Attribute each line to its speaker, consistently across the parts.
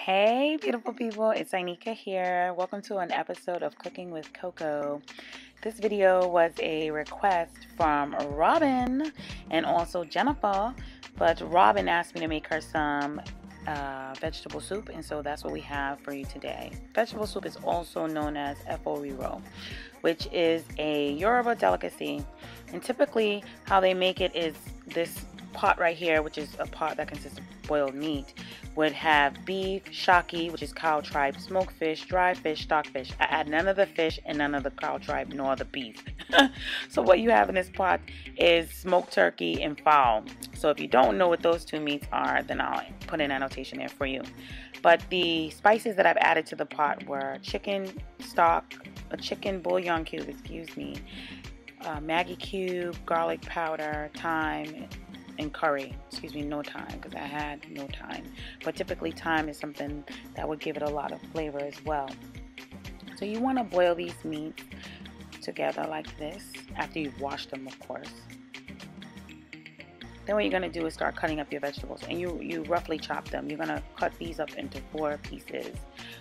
Speaker 1: Hey, beautiful people, it's Ainika here. Welcome to an episode of Cooking with CoCo. This video was a request from Robin and also Jennifer, but Robin asked me to make her some vegetable soup, and so that's what we have for you today. Vegetable soup is also known as Riro, which is a Yoruba delicacy, and typically how they make it is this pot right here, which is a pot that consists of boiled meat, would have beef, shaki, which is cow tripe, smoked fish, dry fish, stockfish. I add none of the fish and none of the cow tripe nor the beef. So what you have in this pot is smoked turkey and fowl. So if you don't know what those two meats are, then I'll put an annotation there for you. But the spices that I've added to the pot were chicken stock, a chicken bouillon cube, Maggi cube, garlic powder, thyme, and curry. No thyme, because I had no thyme, but typically thyme is something that would give it a lot of flavor as well. So you want to boil these meats together like this after you've washed them, of course. Then what you're going to do is start cutting up your vegetables, and you roughly chop them. You're going to cut these up into 4 pieces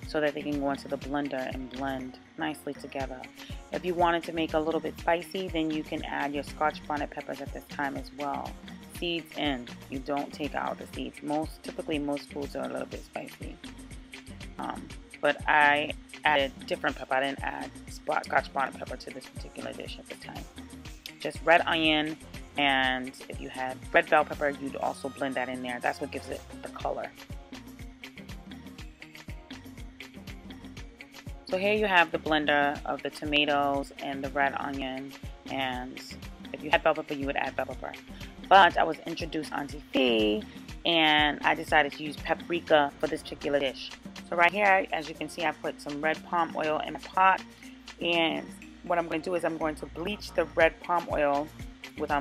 Speaker 1: so that they can go into the blender and blend nicely together. If you wanted to make a little bit spicy, then you can add your Scotch bonnet peppers at this time as well. Seeds in. You don't take out the seeds. Typically most foods are a little bit spicy. But I added different pepper. I didn't add Scotch bonnet pepper to this particular dish at the time. Just red onion, and if you had red bell pepper, you'd also blend that in there. That's what gives it the color. So here you have the blender of the tomatoes and the red onion, and if you had bell pepper, you would add bell pepper. But I was introduced Auntie Fee, and I decided to use paprika for this particular dish. So right here, as you can see, I put some red palm oil in a pot, and what I'm going to do is I'm going to bleach the red palm oil with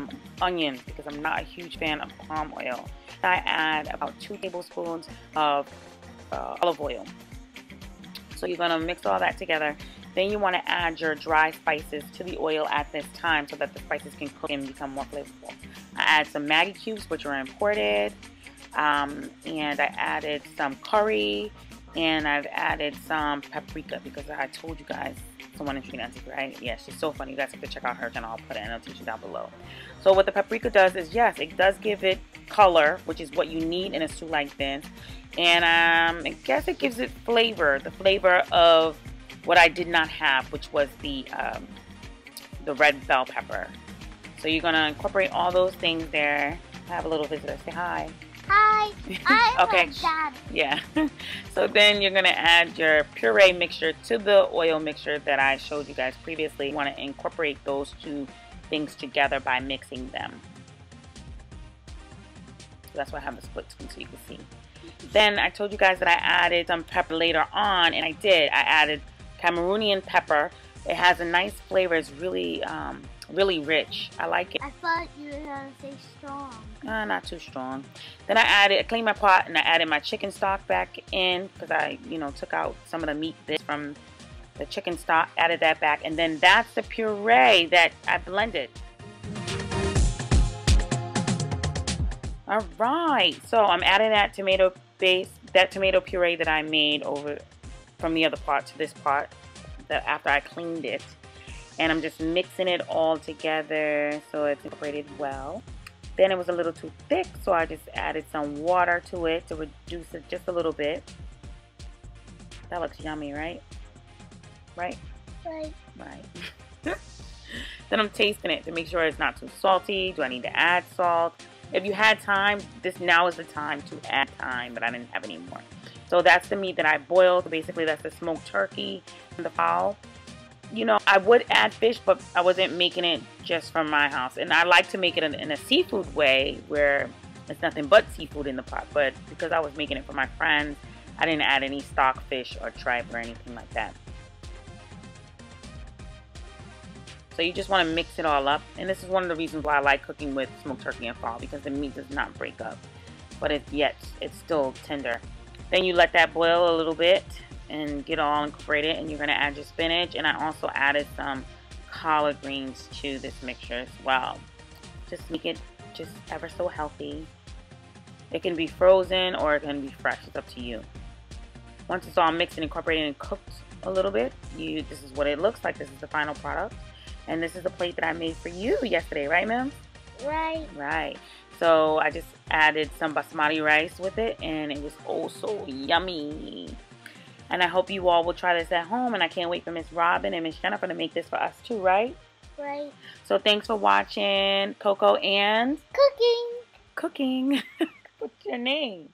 Speaker 1: onions, because I'm not a huge fan of palm oil. I add about 2 tablespoons of olive oil. So you're going to mix all that together. Then you want to add your dry spices to the oil at this time so that the spices can cook and become more flavorful. I add some Maggi cubes, which are imported, and I added some curry, and I've added some paprika, because I told you guys someone introduced me, right? Yeah, she's so funny. You guys have to check out her channel. I'll put an annotation down below. So what the paprika does is, yes, it does give it color, which is what you need in a stew like this, and I guess it gives it flavor, the flavor of what I did not have, which was the red bell pepper. So you're gonna incorporate all those things there. I have a little visitor. Say hi.
Speaker 2: Hi. I'm
Speaker 1: okay.
Speaker 2: Dad.
Speaker 1: Yeah. So then you're gonna add your puree mixture to the oil mixture that I showed you guys previously. You want to incorporate those 2 things together by mixing them. So that's why I have the split screen so you can see. Then I told you guys that I added some pepper later on, and I did. I added Cameroonian pepper. It has a nice flavor. It's really really rich. I like it.
Speaker 2: I thought you were going to say strong.
Speaker 1: Not too strong. Then I cleaned my pot, and I added my chicken stock back in, because I took out some of the meat bits from the chicken stock, added that back, and then that's the puree that I blended. All right, so I'm adding that tomato puree that I made over from the other pot to this pot after I cleaned it, and I'm just mixing it all together so it's incorporated well. Then it was a little too thick, so I just added some water to it to reduce it just a little bit. That looks yummy, right? Right. Then I'm tasting it to make sure it's not too salty. Do I need to add salt? If you had thyme, now is the time to add thyme, but I didn't have any more. So that's the meat that I boiled. Basically, that's the smoked turkey and the fowl. I would add fish, but I wasn't making it just from my house. And I like to make it in a seafood way where it's nothing but seafood in the pot. But because I was making it for my friends, I didn't add any stock fish or tripe or anything like that. So you just want to mix it all up. And this is one of the reasons why I like cooking with smoked turkey and fowl, because the meat does not break up. But it's still tender. Then you let that boil a little bit and get all incorporated, and you're going to add your spinach. And I also added some collard greens to this mixture as well. Just make it just ever so healthy. It can be frozen or it can be fresh. It's up to you. Once it's all mixed and incorporated and cooked a little bit, this is what it looks like. This is the final product. And this is the plate that I made for you yesterday, right, ma'am?
Speaker 2: Right.
Speaker 1: Right. So I just added some basmati rice with it, and it was oh so yummy. And I hope you all will try this at home, and I can't wait for Miss Robin and Miss Jennifer to make this for us too, right?
Speaker 2: Right.
Speaker 1: So thanks for watching CoCo and
Speaker 2: Cooking.
Speaker 1: Cooking. What's your name?